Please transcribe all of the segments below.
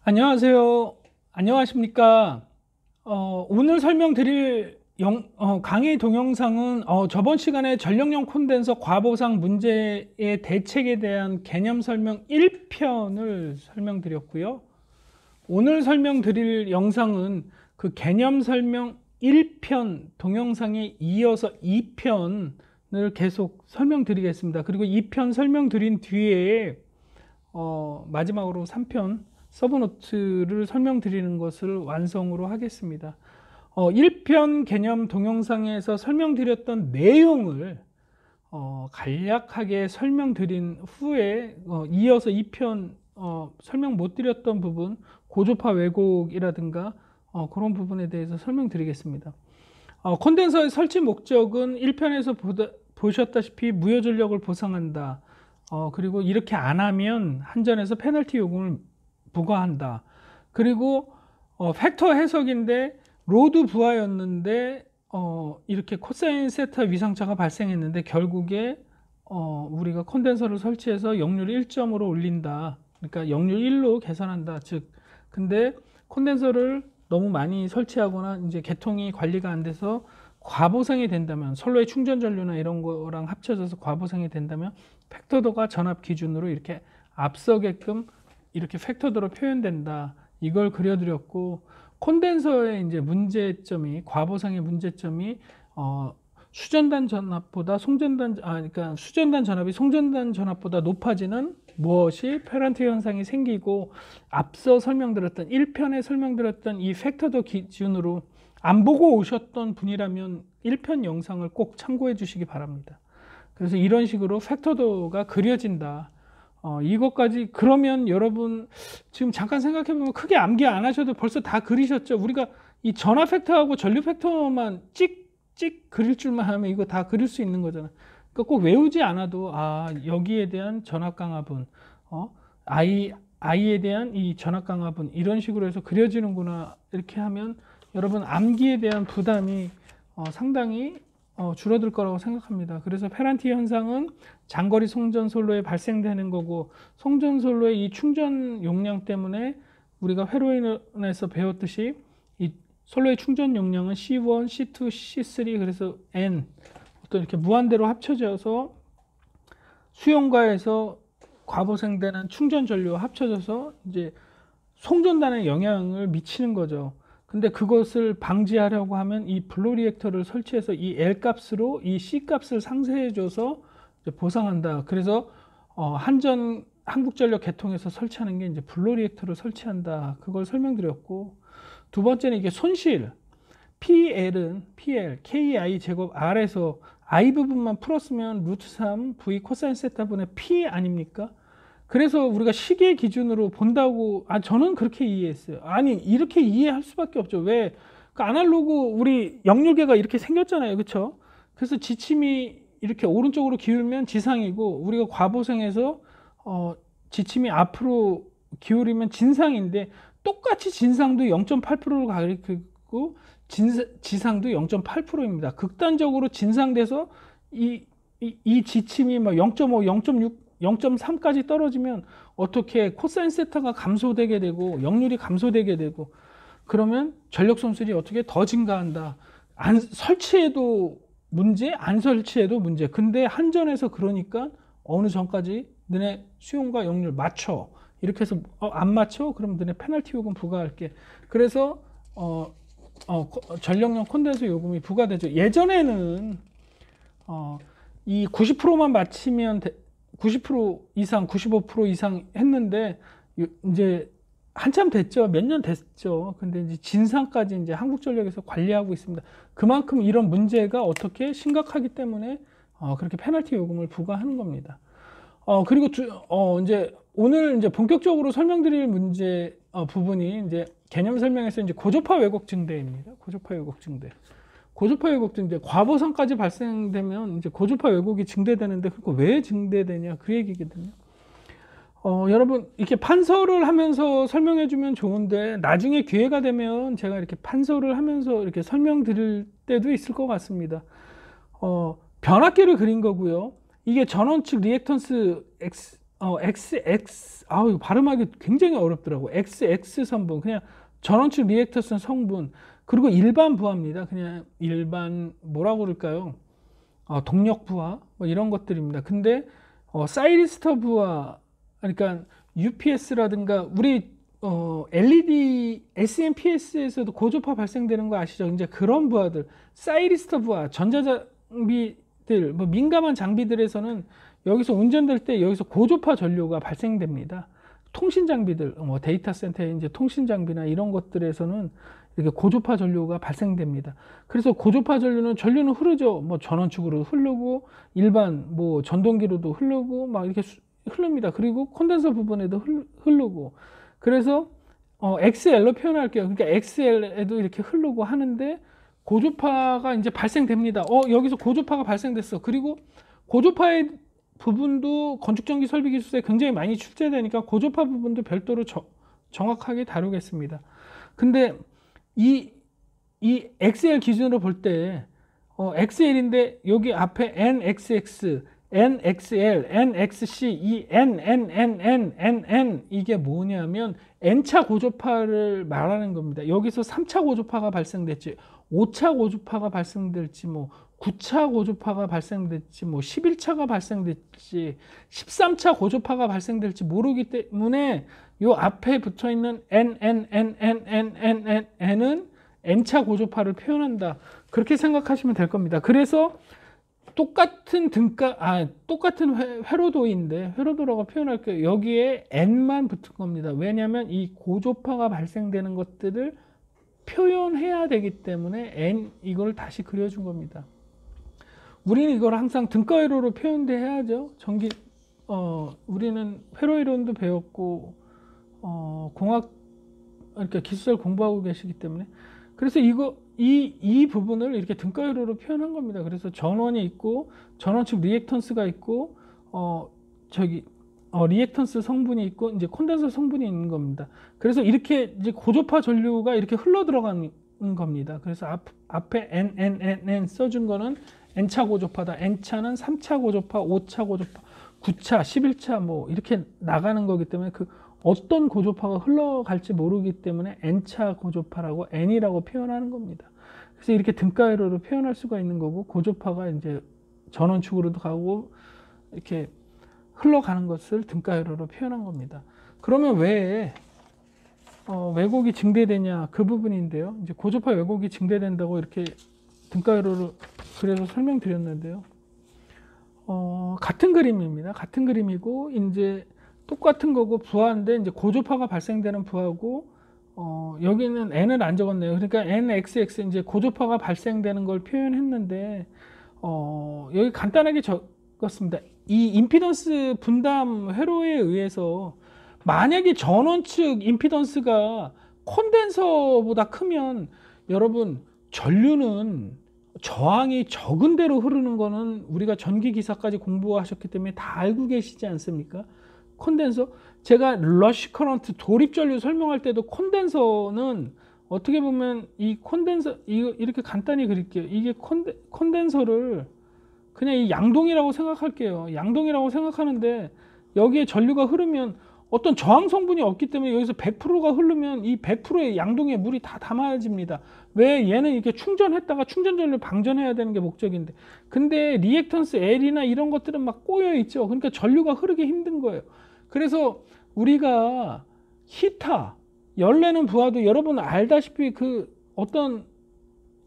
안녕하세요. 안녕하십니까? 오늘 설명드릴 강의 동영상은 저번 시간에 전력용 콘덴서 과보상 문제의 대책에 대한 개념 설명 1편을 설명드렸고요. 오늘 설명드릴 영상은 그 개념 설명 1편 동영상에 이어서 2편을 계속 설명드리겠습니다. 그리고 2편 설명드린 뒤에 마지막으로 3편 서브노트를 설명드리는 것을 완성으로 하겠습니다. 1편 개념 동영상에서 설명드렸던 내용을 간략하게 설명드린 후에 이어서 2편 설명 못 드렸던 부분, 고주파 왜곡이라든가 그런 부분에 대해서 설명드리겠습니다. 콘덴서의 설치 목적은 1편에서 보셨다시피 무효전력을 보상한다. 그리고 이렇게 안 하면 한전에서 페널티 요금을 부과한다. 그리고 팩터 해석인데 로드 부하였는데 이렇게 코사인 세타 위상차가 발생했는데 결국에 우리가 콘덴서를 설치해서 역률 1점으로 올린다. 그러니까 역률 1로 계산한다. 즉 근데 콘덴서를 너무 많이 설치하거나 이제 개통이 관리가 안 돼서 과보상이 된다면, 선로의 충전 전류나 이런 거랑 합쳐져서 과보상이 된다면 팩터도가 전압 기준으로 이렇게 앞서게끔 이렇게 팩터도로 표현된다. 이걸 그려드렸고, 콘덴서의 이제 문제점이, 과보상의 문제점이 수전단 전압보다 그러니까 수전단 전압이 송전단 전압보다 높아지는 무엇이 페란트 현상이 생기고, 앞서 설명드렸던 1편에 설명드렸던 이 팩터도 기준으로 안 보고 오셨던 분이라면 1편 영상을 꼭 참고해 주시기 바랍니다. 그래서 이런 식으로 팩터도가 그려진다. 이것까지 그러면 여러분 지금 잠깐 생각해 보면 크게 암기 안 하셔도 벌써 다 그리셨죠. 우리가 이 전압 팩터하고 전류 팩터만 찍찍 그릴 줄만 하면 이거 다 그릴 수 있는 거잖아. 그러니까 꼭 외우지 않아도 여기에 대한 전압 강압은 I에 대한 이 전압 강압은 이런 식으로 해서 그려지는구나. 이렇게 하면 여러분 암기에 대한 부담이 상당히 줄어들 거라고 생각합니다. 그래서 페란티 현상은 장거리 송전 솔로에 발생되는 거고, 송전 솔로의 이 충전 용량 때문에 우리가 회로인에서 배웠듯이 이 솔로의 충전 용량은 C1, C2, C3 그래서 N 어떤 이렇게 무한대로 합쳐져서 수용과에서 과보생되는 충전 전류와 합쳐져서 이제 송전단에 영향을 미치는 거죠. 근데 그것을 방지하려고 하면 이 블로 리액터를 설치해서 이 L 값으로 이 C 값을 상쇄해줘서 보상한다. 그래서 한국전력 개통에서 설치하는 게 이제 블로 리액터를 설치한다. 그걸 설명드렸고, 두 번째는 이게 손실. PL, KI 제곱 R에서 I 부분만 풀었으면 루트 3 V 코사인 세타분의 P 아닙니까? 그래서 우리가 시계 기준으로 본다고, 저는 그렇게 이해했어요. 아니, 이렇게 이해할 수밖에 없죠. 왜? 그 아날로그 우리 역률계가 이렇게 생겼잖아요. 그쵸? 그래서 지침이 이렇게 오른쪽으로 기울면 지상이고, 우리가 과보상에서, 지침이 앞으로 기울이면 진상인데, 똑같이 진상도 0.8%로 가리키고, 지상도 0.8%입니다. 극단적으로 진상돼서 이 지침이 막 0.5, 0.6, 0.3까지 떨어지면 어떻게 코사인 세타가 감소되게 되고 역률이 감소되게 되고, 그러면 전력 손실이 어떻게 더 증가한다. 설치해도 문제, 안 설치해도 문제. 근데 한전에서 그러니까 어느 전까지 너네 수용과 역률 맞춰. 이렇게 해서 안 맞춰? 그럼 너네 페널티 요금 부과할게. 그래서 전력용 콘덴서 요금이 부과되죠. 예전에는 이 90%만 맞추면 90% 이상, 95% 이상 했는데 이제 한참 됐죠. 몇 년 됐죠. 근데 이제 진상까지 이제 한국전력에서 관리하고 있습니다. 그만큼 이런 문제가 어떻게 심각하기 때문에 그렇게 페널티 요금을 부과하는 겁니다. 그리고 이제 오늘 이제 본격적으로 설명드릴 문제 부분이 이제 개념 설명에서 이제 고주파 왜곡 증대입니다. 고주파 왜곡 증대. 고주파 왜곡 증대, 과보상까지 발생되면 이제 고주파 왜곡이 증대되는데, 그거 왜 증대되냐, 그 얘기거든요. 여러분, 이렇게 판서를 하면서 설명해 주면 좋은데, 나중에 기회가 되면 제가 이렇게 판서를 하면서 이렇게 설명드릴 때도 있을 것 같습니다. 변압계를 그린 거고요. 이게 전원 측 리액턴스 이거 발음하기 굉장히 어렵더라고. XX 성분, 그냥 전원축 리액터스 성분, 그리고 일반 부하입니다. 그냥 일반, 뭐라고 그럴까요? 동력 부하, 뭐 이런 것들입니다. 근데, 사이리스터 부하, 그러니까 UPS라든가, 우리, LED, SMPS에서도 고주파 발생되는 거 아시죠? 이제 그런 부하들, 사이리스터 부하, 전자장비들, 뭐 민감한 장비들에서는 여기서 운전될 때 여기서 고주파 전류가 발생됩니다. 통신 장비들, 뭐 데이터 센터의 이제 통신 장비나 이런 것들에서는 이렇게 고주파 전류가 발생됩니다. 그래서 고주파 전류는 흐르죠. 뭐 전원축으로 흐르고 일반 뭐 전동기로도 흐르고 막 이렇게 흐릅니다. 그리고 콘덴서 부분에도 흐르고. 그래서 XL로 표현할게요. 그러니까 XL에도 이렇게 흐르고 하는데 고주파가 이제 발생됩니다. 여기서 고주파가 발생됐어. 그리고 고주파의 부분도 건축전기 설비기술서에 굉장히 많이 출제되니까 고주파 부분도 별도로 정확하게 다루겠습니다. 근데 이 XL 기준으로 볼 때 XL인데 여기 앞에 NXX, NXL, NXC, 이 NNNNNN 이게 뭐냐면 N차 고주파를 말하는 겁니다. 여기서 3차 고주파가 발생됐지, 5차 고주파가 발생될지, 뭐 9차 고주파가 발생될지, 뭐 11차가 발생될지, 13차 고주파가 발생될지 모르기 때문에 요 앞에 붙어 있는 NNNNNNN은 N차 고주파를 표현한다. 그렇게 생각하시면 될 겁니다. 그래서 똑같은 똑같은 회로도인데, 회로도라고 표현할게요. 여기에 N만 붙은 겁니다. 왜냐하면 이 고주파가 발생되는 것들을 표현해야 되기 때문에 N 이걸 다시 그려준 겁니다. 우리는 이걸 항상 등가회로로 표현해야죠. 우리는 회로 이론도 배웠고, 공학, 그러니까 기술을 공부하고 계시기 때문에. 그래서 이 부분을 이렇게 등가회로로 표현한 겁니다. 그래서 전원이 있고, 전원축 리액턴스가 있고, 리액턴스 성분이 있고, 이제 콘덴서 성분이 있는 겁니다. 그래서 이렇게 이제 고주파 전류가 이렇게 흘러 들어가는 겁니다. 그래서 앞에 NNNN 써준 거는 N차 고주파다. N차는 3차 고주파, 5차 고주파, 9차, 11차 뭐 이렇게 나가는 거기 때문에 그 어떤 고주파가 흘러갈지 모르기 때문에 N차 고주파라고 N이라고 표현하는 겁니다. 그래서 이렇게 등가회로로 표현할 수가 있는 거고, 고주파가 이제 전원축으로도 가고 이렇게 흘러가는 것을 등가회로로 표현한 겁니다. 그러면 왜 왜곡이 증대되냐, 그 부분인데요. 이제 고주파 왜곡이 증대된다고 이렇게 등가회로로 그래서 설명드렸는데요. 같은 그림입니다. 같은 그림이고, 이제 똑같은 거고, 부하인데, 이제 고주파가 발생되는 부하고, 여기는 N을 안 적었네요. 그러니까 NXX, 이제 고주파가 발생되는 걸 표현했는데, 여기 간단하게 적었습니다. 이 임피던스 분담 회로에 의해서, 만약에 전원 측 임피던스가 콘덴서보다 크면, 여러분, 전류는 저항이 적은 대로 흐르는 거는 우리가 전기 기사까지 공부하셨기 때문에 다 알고 계시지 않습니까? 콘덴서, 제가 러쉬 커런트 도립 전류 설명할 때도 콘덴서는 어떻게 보면 이 콘덴서, 이렇게 간단히 그릴게요. 이게 콘덴서를 그냥 이 양동이라고 생각할게요. 양동이라고 생각하는데 여기에 전류가 흐르면 어떤 저항 성분이 없기 때문에 여기서 100%가 흐르면 이 100%의 양동이에 물이 다 담아집니다. 왜? 얘는 이렇게 충전했다가 충전 전류 방전해야 되는 게 목적인데, 근데 리액턴스 L이나 이런 것들은 막 꼬여 있죠. 그러니까 전류가 흐르기 힘든 거예요. 그래서 우리가 히터, 열내는 부하도 여러분 알다시피 그 어떤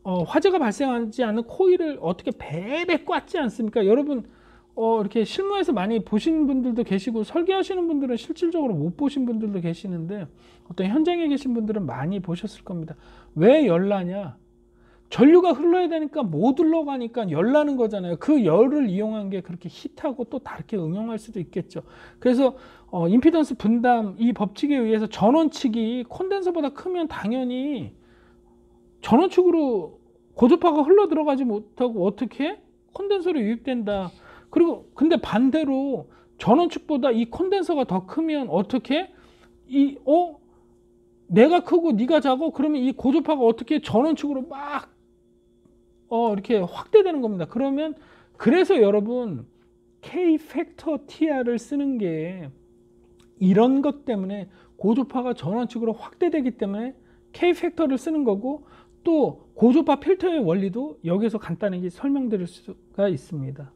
화재가 발생하지 않는 코일을 어떻게 배배 꽂지 않습니까? 여러분 이렇게 실무에서 많이 보신 분들도 계시고, 설계하시는 분들은 실질적으로 못 보신 분들도 계시는데, 어떤 현장에 계신 분들은 많이 보셨을 겁니다. 왜 열나냐? 전류가 흘러야 되니까 못 흘러가니까 열나는 거잖아요. 그 열을 이용한 게 그렇게 히트하고 또 다르게 응용할 수도 있겠죠. 그래서 임피던스 분담 이 법칙에 의해서 전원 측이 콘덴서보다 크면 당연히 전원 측으로 고주파가 흘러 들어가지 못하고 어떻게 콘덴서로 유입된다. 그리고 근데 반대로 전원 측보다 이 콘덴서가 더 크면 어떻게 내가 크고 네가 작고, 그러면 이 고주파가 어떻게 전원 측으로 막 이렇게 확대되는 겁니다. 그러면 그래서 여러분 K 팩터 TR을 쓰는 게 이런 것 때문에 고주파가 전원축으로 확대되기 때문에 K 팩터를 쓰는 거고, 또 고주파 필터의 원리도 여기서 간단하게 설명드릴 수가 있습니다.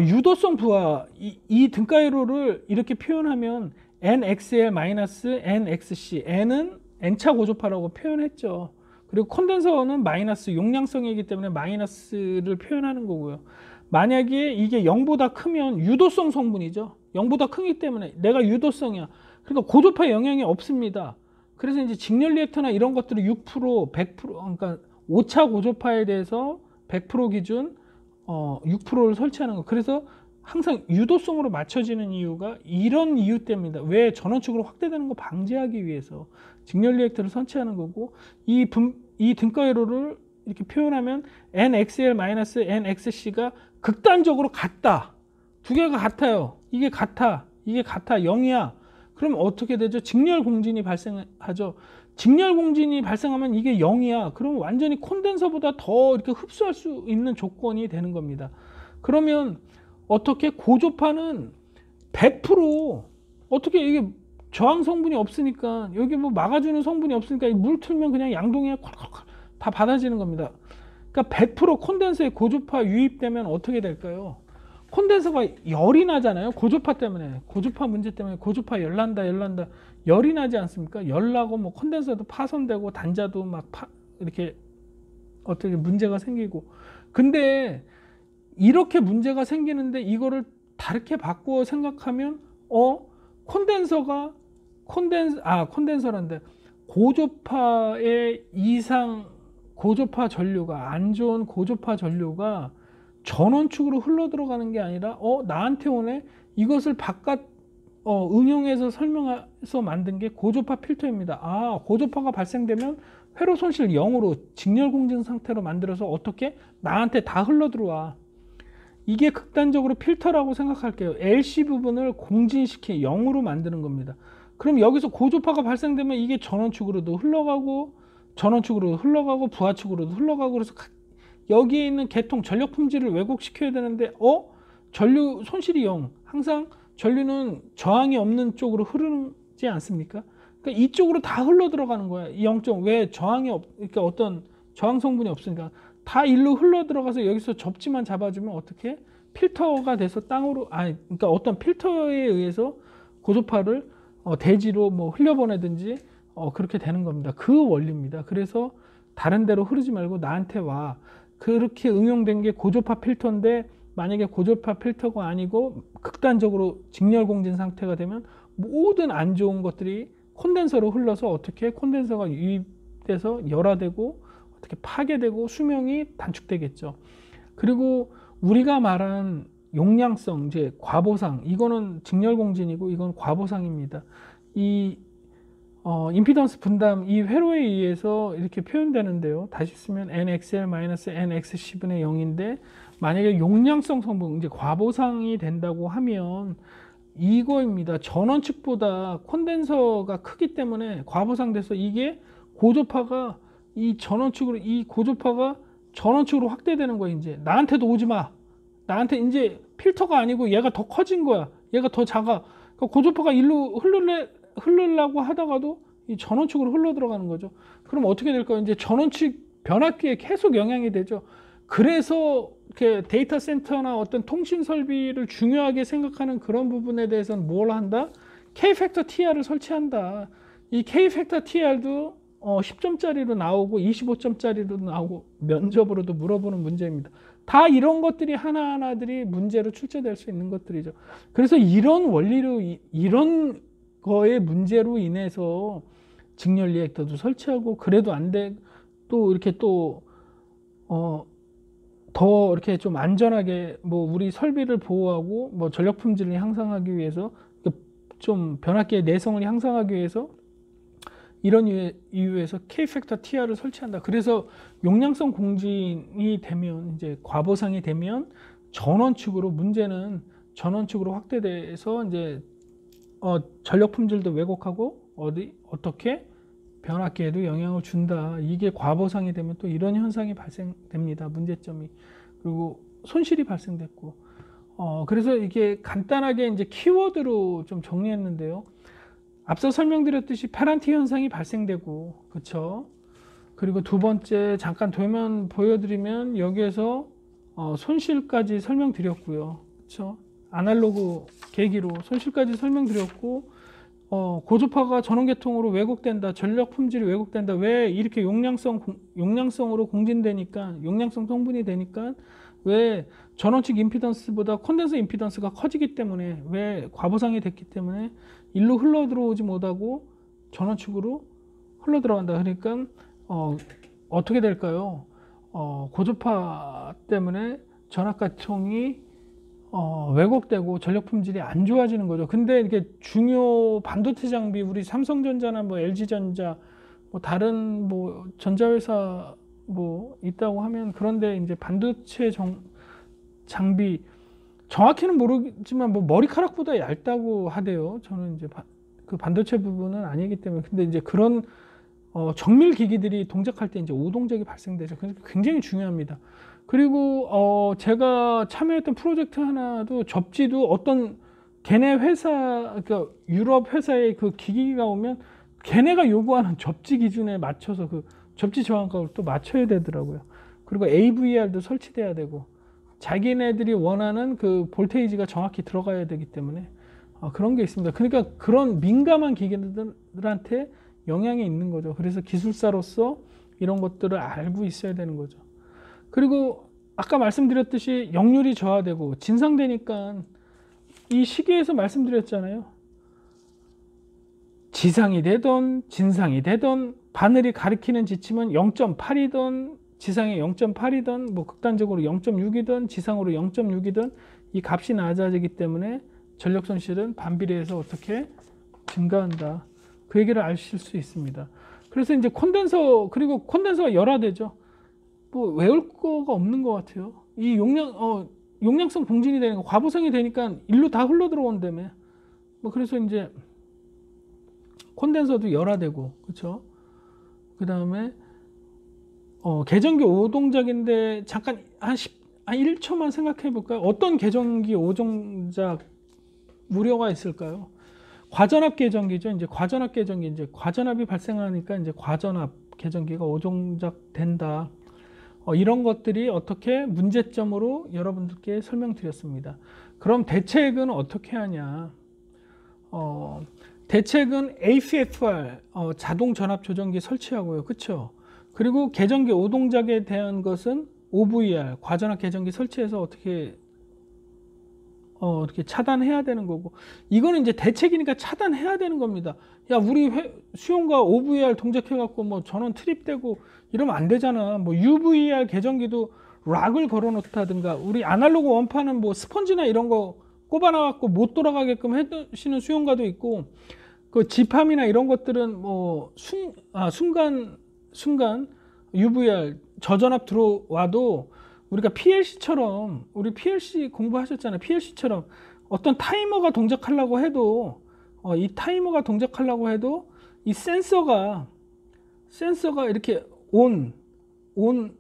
유도성 부하, 이 등가이로를 이렇게 표현하면 NXL-NXC, N은 N차 고주파라고 표현했죠. 그리고 콘덴서는 마이너스 용량성이기 때문에 마이너스를 표현하는 거고요. 만약에 이게 0보다 크면 유도성 성분이죠. 0보다 크기 때문에 내가 유도성이야. 그러니까 고주파 영향이 없습니다. 그래서 이제 직렬 리액터나 이런 것들을 6%, 100%, 그러니까 5차 고주파에 대해서 100% 기준 6%를 설치하는 거. 그래서 항상 유도성으로 맞춰지는 이유가 이런 이유 때문입니다. 왜 전원축으로 확대되는 거 방지하기 위해서 직렬 리액터를 설치하는 거고, 이 등가회로를 이렇게 표현하면 NXL-NXC가 극단적으로 같다. 두 개가 같아요. 이게 같아. 이게 같아. 0이야. 그럼 어떻게 되죠? 직렬 공진이 발생하죠. 직렬 공진이 발생하면 이게 0이야. 그럼 완전히 콘덴서보다 더 이렇게 흡수할 수 있는 조건이 되는 겁니다. 그러면 어떻게 고주파는 100% 어떻게 이게 저항 성분이 없으니까, 여기 뭐 막아주는 성분이 없으니까 물 틀면 그냥 양동이에 콜콜콜 다 받아지는 겁니다. 그러니까 100% 콘덴서에 고주파 유입되면 어떻게 될까요? 콘덴서가 열이 나잖아요. 고주파 때문에, 고주파 문제 때문에 고주파 열난다 열이 나지 않습니까? 열나고 뭐 콘덴서도 파손되고 단자도 막 이렇게 어떻게 문제가 생기고. 근데 이렇게 문제가 생기는데 이거를 다르게 바꾸어 생각하면 콘덴서란데 고주파의 이상 고주파 전류가, 안 좋은 고주파 전류가 전원축으로 흘러 들어가는 게 아니라 나한테 오네. 이것을 바깥 응용해서 설명해서 만든 게 고주파 필터입니다. 고주파가 발생되면 회로 손실 0으로 직렬 공진 상태로 만들어서 어떻게 나한테 다 흘러 들어와. 이게 극단적으로 필터라고 생각할게요. LC 부분을 공진시키 0으로 만드는 겁니다. 그럼 여기서 고주파가 발생되면 이게 전원축으로도 흘러가고 부하축으로도 흘러가고, 그래서 여기에 있는 계통 전력 품질을 왜곡시켜야 되는데 전류 손실이 0. 항상 전류는 저항이 없는 쪽으로 흐르지 않습니까? 그러니까 이쪽으로 다 흘러 들어가는 거야. 이 0점. 왜 그러니까 어떤 저항 성분이 없으니까 다 일로 흘러 들어가서 여기서 접지만 잡아주면 어떻게 필터가 돼서 땅으로, 그러니까 어떤 필터에 의해서 고주파를 대지로 뭐 흘려보내든지 그렇게 되는 겁니다. 그 원리입니다. 그래서 다른 데로 흐르지 말고 나한테 와. 그렇게 응용된 게 고주파 필터인데, 만약에 고주파 필터가 아니고 극단적으로 직렬 공진 상태가 되면 모든 안 좋은 것들이 콘덴서로 흘러서 어떻게 콘덴서가 유입돼서 열화되고 어떻게 파괴되고 수명이 단축되겠죠. 그리고 우리가 말한 용량성, 이제 과보상, 이거는 직렬 공진이고 이건 과보상입니다. 이 임피던스 분담, 이 회로에 의해서 이렇게 표현되는데요. 다시 쓰면 NXL-NXC분의 0인데, 만약에 용량성 성분, 이제 과보상이 된다고 하면 이거입니다. 전원축보다 콘덴서가 크기 때문에 과보상돼서 이게 고주파가 이 고주파가 전원축으로 확대되는 거야. 이제 나한테도 오지 마. 나한테 이제 필터가 아니고 얘가 더 커진 거야. 얘가 더 작아. 그러니까 고주파가 일로 흐르려고 하다가도 이 전원축으로 흘러 들어가는 거죠. 그럼 어떻게 될까요? 이제 전원축 변압기에 계속 영향이 되죠. 그래서 이렇게 데이터 센터나 어떤 통신 설비를 중요하게 생각하는 그런 부분에 대해서는 뭘 한다? K-팩터 TR을 설치한다. 이 K-팩터 TR도 10점짜리로 나오고 25점짜리로 나오고 면접으로도 물어보는 문제입니다. 다 이런 것들이 하나하나들이 문제로 출제될 수 있는 것들이죠. 그래서 이런 원리로, 이런 거의 문제로 인해서 직렬 리액터도 설치하고, 그래도 안 돼. 또 이렇게 더 이렇게 좀 안전하게 뭐 우리 설비를 보호하고 뭐 전력 품질을 향상하기 위해서, 좀 변압기의 내성을 향상하기 위해서 이런 이유에서 K-팩터 TR을 설치한다. 그래서 용량성 공진이 되면, 이제 과보상이 되면 문제는 전원축으로 확대돼서 이제 전력 품질도 왜곡하고 어떻게 변압기에도 영향을 준다. 이게 과보상이 되면 또 이런 현상이 발생됩니다. 문제점이. 그리고 손실이 발생됐고, 그래서 이게 간단하게 이제 키워드로 좀 정리했는데요. 앞서 설명드렸듯이 페란티 현상이 발생되고, 그쵸? 그리고 두 번째, 잠깐 도면 보여드리면 여기에서 손실까지 설명드렸고요. 그쵸? 아날로그 계기로 손실까지 설명드렸고, 고주파가 전원계통으로 왜곡된다, 전력 품질이 왜곡된다. 왜 이렇게 용량성으로 공진되니까, 용량성 성분이 되니까, 왜 전원 측 임피던스보다 콘덴서 임피던스가 커지기 때문에, 왜 과보상이 됐기 때문에 일로 흘러 들어오지 못하고 전원 측으로 흘러 들어간다. 그러니까 어떻게 될까요? 고주파 때문에 전압계통이 왜곡되고 전력 품질이 안 좋아지는 거죠. 근데 이게 중요 반도체 장비, 우리 삼성전자나 뭐 LG전자, 뭐 다른 뭐 전자회사 뭐 있다고 하면, 그런데 이제 반도체 장비 정확히는 모르지만 뭐 머리카락보다 얇다고 하대요. 저는 이제 그 반도체 부분은 아니기 때문에. 근데 이제 그런 정밀 기기들이 동작할 때 이제 오동작이 발생되죠. 그래서 굉장히 중요합니다. 그리고 제가 참여했던 프로젝트 하나도 접지도 어떤 걔네 회사, 그러니까 유럽 회사의 그 기기가 오면 걔네가 요구하는 접지 기준에 맞춰서 그 접지 저항값을 또 맞춰야 되더라고요. 그리고 AVR도 설치돼야 되고, 자기네들이 원하는 그 볼테이지가 정확히 들어가야 되기 때문에 그런 게 있습니다. 그러니까 그런 민감한 기계들한테 영향이 있는 거죠. 그래서 기술사로서 이런 것들을 알고 있어야 되는 거죠. 그리고 아까 말씀드렸듯이 역률이 저하되고 진상되니까, 이 시기에서 말씀드렸잖아요. 지상이 되던 진상이 되던 바늘이 가리키는 지침은 0.8이던 지상에 0.8이던 뭐 극단적으로 0.6이던 지상으로 0.6이던 이 값이 낮아지기 때문에 전력 손실은 반비례해서 어떻게 증가한다. 그 얘기를 아실 수 있습니다. 그래서 이제 그리고 콘덴서가 열화되죠. 뭐 외울 거가 없는 것 같아요. 이 용량성 공진이 되니까, 과부성이 되니까 일로 다 흘러 들어온다며. 뭐 그래서 이제 콘덴서도 열화되고, 그렇죠? 그 다음에 계전기 오동작인데 잠깐 한 1초만 생각해 볼까요? 어떤 계전기 오동작 우려가 있을까요? 과전압 계전기죠. 이제 과전압 계전기, 이제 과전압이 발생하니까 이제 과전압 계전기가 오동작 된다. 이런 것들이 어떻게 문제점으로 여러분들께 설명드렸습니다. 그럼 대책은 어떻게 하냐? 대책은 AFFR 자동 전압 조정기 설치하고요. 그렇죠? 그리고 계전기 오동작에 대한 것은 OVR 과전압 계전기 설치해서 어떻게 차단해야 되는 거고, 이거는 이제 대책이니까 차단해야 되는 겁니다. 야, 우리 수용과 OVR 동작해갖고 뭐 전원 트립되고 이러면 안 되잖아. 뭐 UVR 계전기도 락을 걸어놓다든가, 우리 아날로그 원판은 뭐 스펀지나 이런 거 꼽아놔갖고 못 돌아가게끔 해주시는 수용가도 있고, 그 지팜이나 이런 것들은 뭐 순간 UVR 저전압 들어와도 우리가 PLC처럼, 우리 PLC 공부하셨잖아요. PLC처럼 어떤 타이머가 동작하려고 해도 이 타이머가 동작하려고 해도 이 센서가 이렇게 온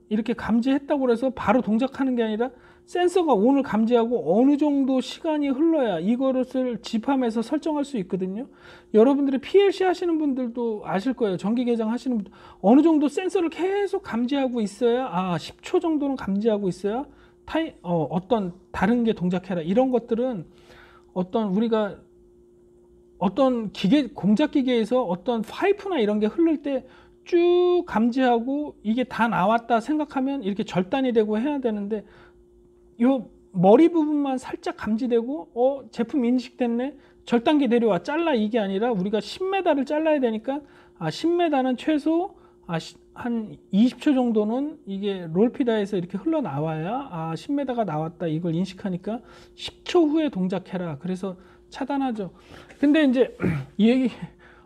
이렇게 감지했다고 해서 바로 동작하는 게 아니라, 센서가 온을 감지하고 어느 정도 시간이 흘러야 이것을 지팜에서 설정할 수 있거든요. 여러분들이 PLC 하시는 분들도 아실 거예요. 전기 개장 하시는 분들, 어느 정도 센서를 계속 감지하고 있어야, 10초 정도는 감지하고 있어야 어떤 다른 게 동작해라. 이런 것들은 우리가 어떤 공작 기계에서 어떤 파이프나 이런 게 흐를 때 쭉 감지하고 이게 다 나왔다 생각하면 이렇게 절단이 되고 해야 되는데, 요 머리 부분만 살짝 감지되고 제품 인식됐네, 절단기 내려와 잘라, 이게 아니라 우리가 10m를 잘라야 되니까 10m는 최소 한 20초 정도는 이게 롤피다에서 이렇게 흘러나와야 10m가 나왔다, 이걸 인식하니까 10초 후에 동작해라. 그래서 차단하죠. 근데 이제 이 얘기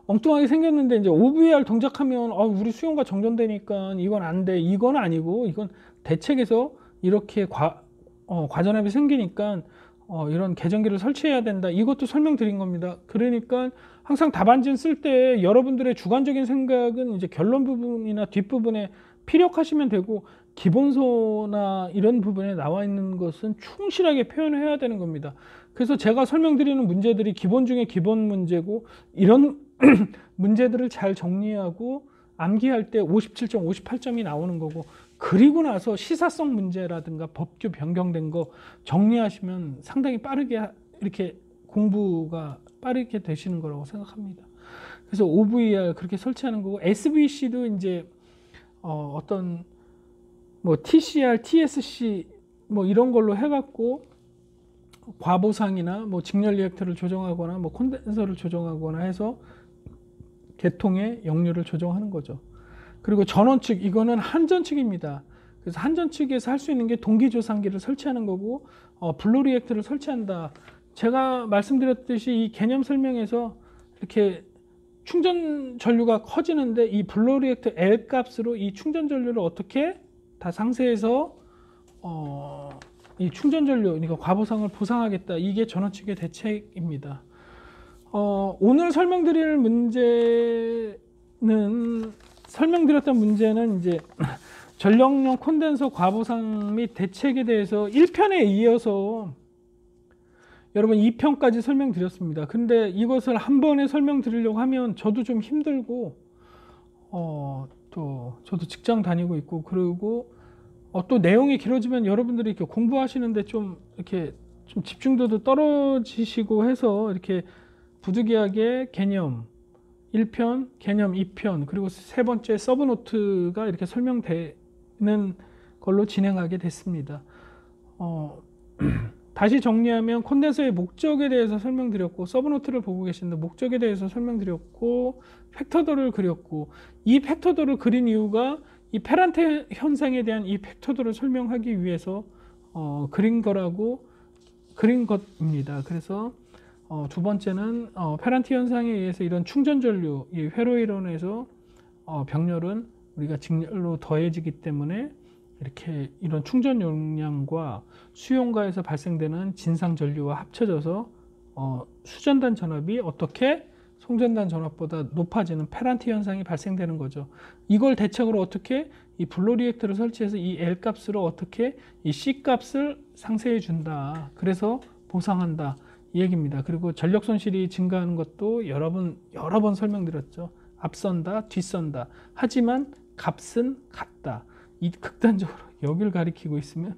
엉뚱하게 생겼는데, 이제 OVR 동작하면 우리 수용가 정전되니까 이건 안 돼. 이건 아니고, 이건 대책에서 이렇게 과전압이 생기니까 이런 계전기를 설치해야 된다. 이것도 설명드린 겁니다. 그러니까 항상 답안지는 쓸 때 여러분들의 주관적인 생각은 이제 결론 부분이나 뒷부분에 피력하시면 되고, 기본소나 이런 부분에 나와 있는 것은 충실하게 표현해야 되는 겁니다. 그래서 제가 설명드리는 문제들이 기본 중에 기본 문제고, 이런 문제들을 잘 정리하고 암기할 때 57점, 58점이 나오는 거고, 그리고 나서 시사성 문제라든가 법규 변경된 거 정리하시면 상당히 빠르게 이렇게 공부가 빠르게 되시는 거라고 생각합니다. 그래서 OVR 그렇게 설치하는 거고, SBC도 이제 어떤 뭐 TCR, TSC 뭐 이런 걸로 해갖고 과보상이나 뭐 직렬 리액터를 조정하거나 뭐 콘덴서를 조정하거나 해서 계통의 역류를 조정하는 거죠. 그리고 전원 측, 이거는 한전 측입니다. 그래서 한전 측에서 할 수 있는 게 동기조상기를 설치하는 거고, 블로 리액터를 설치한다. 제가 말씀드렸듯이 이 개념 설명에서 이렇게 충전 전류가 커지는데, 이 블로 리액터 L 값으로 이 충전 전류를 어떻게 다 상세해서 이 충전 전류, 그러니까 과보상을 보상하겠다. 이게 전원 측의 대책입니다. 오늘 설명드렸던 문제는 이제 전력용 콘덴서 과보상 및 대책에 대해서 1편에 이어서 여러분 2편까지 설명드렸습니다. 근데 이것을 한 번에 설명드리려고 하면 저도 좀 힘들고, 또 저도 직장 다니고 있고, 그리고 또 내용이 길어지면 여러분들이 이렇게 공부하시는데 좀 이렇게 좀 집중도도 떨어지시고 해서, 이렇게 부득이하게 개념 1편, 개념 2편, 그리고 세 번째 서브노트가 이렇게 설명되는 걸로 진행하게 됐습니다. 다시 정리하면 콘덴서의 목적에 대해서 설명드렸고, 서브노트를 보고 계신데 목적에 대해서 설명드렸고, 팩터도를 그렸고, 이 팩터도를 그린 이유가 이 페란테 현상에 대한 이 팩터도를 설명하기 위해서 그린 것입니다. 그래서 두 번째는 페란테 현상에 의해서 이런 충전 전류, 이 회로 이론에서 병렬은 우리가 직렬로 더해지기 때문에 이렇게 이런 충전 용량과 수용가에서 발생되는 진상 전류와 합쳐져서 수전단 전압이 어떻게 송전단 전압보다 높아지는 페란테 현상이 발생되는 거죠. 이걸 대책으로 어떻게 이 블로 리액터를 설치해서 이 L 값으로 어떻게 이 C 값을 상쇄해 준다. 그래서 보상한다. 이 얘기입니다. 그리고 전력 손실이 증가하는 것도 여러 번 설명드렸죠. 앞선다, 뒤선다. 하지만 값은 같다. 이 극단적으로 여기를 가리키고 있으면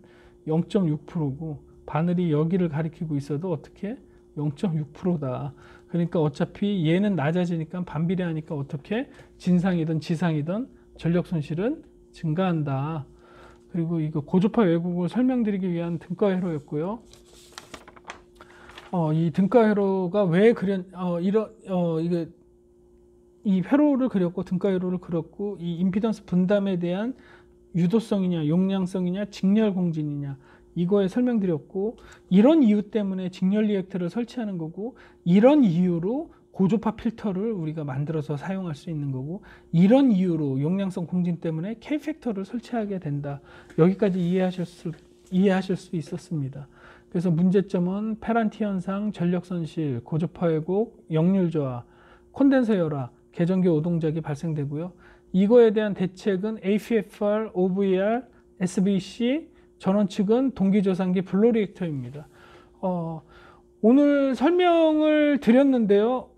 0.6%고 바늘이 여기를 가리키고 있어도 어떻게 0.6%다. 그러니까 어차피 얘는 낮아지니까 반비례하니까 어떻게 진상이든 지상이든 전력 손실은 증가한다. 그리고 이거 고주파 왜곡을 설명드리기 위한 등가 회로였고요. 이 등가 회로가 왜 이 회로를 그렸고, 등가 회로를 그렸고, 이 임피던스 분담에 대한 유도성이냐, 용량성이냐, 직렬 공진이냐, 이거에 설명드렸고, 이런 이유 때문에 직렬 리액터를 설치하는 거고, 이런 이유로 고주파 필터를 우리가 만들어서 사용할 수 있는 거고, 이런 이유로 용량성 공진 때문에 K팩터를 설치하게 된다. 여기까지 이해하실 수 있었습니다. 그래서 문제점은 페란테 현상, 전력 손실, 고주파 왜곡, 역률 저하, 콘덴서 열화, 계전기 오동작이 발생되고요. 이거에 대한 대책은 AFFR, OVR, SBC, 전원 측은 동기조상기 블로 리액터입니다. 오늘 설명을 드렸는데요.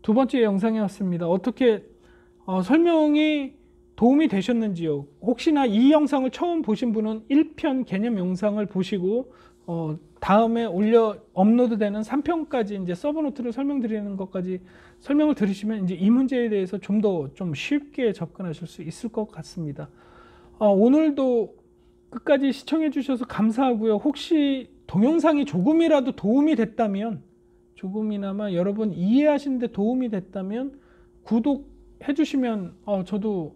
두 번째 영상이었습니다. 어떻게 설명이 도움이 되셨는지요? 혹시나 이 영상을 처음 보신 분은 1편 개념 영상을 보시고 다음에 업로드되는 3편까지 이제 서브노트를 설명드리는 것까지 설명을 들으시면 이제 이 문제에 대해서 좀 더 쉽게 접근하실 수 있을 것 같습니다. 오늘도 끝까지 시청해 주셔서 감사하고요. 혹시 동영상이 조금이라도 도움이 됐다면, 조금이나마 여러분 이해하시는 데 도움이 됐다면 구독해 주시면 저도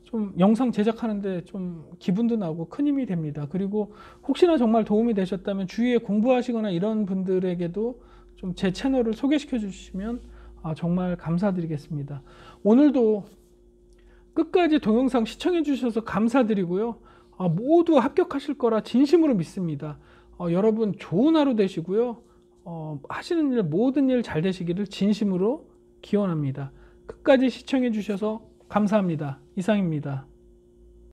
좀 영상 제작하는데 좀 기분도 나고 큰 힘이 됩니다. 그리고 혹시나 정말 도움이 되셨다면 주위에 공부하시거나 이런 분들에게도 좀 제 채널을 소개시켜 주시면 정말 감사드리겠습니다. 오늘도 끝까지 동영상 시청해 주셔서 감사드리고요. 모두 합격하실 거라 진심으로 믿습니다. 여러분 좋은 하루 되시고요. 하시는 일 모든 일 잘 되시기를 진심으로 기원합니다. 끝까지 시청해 주셔서 감사합니다. 이상입니다.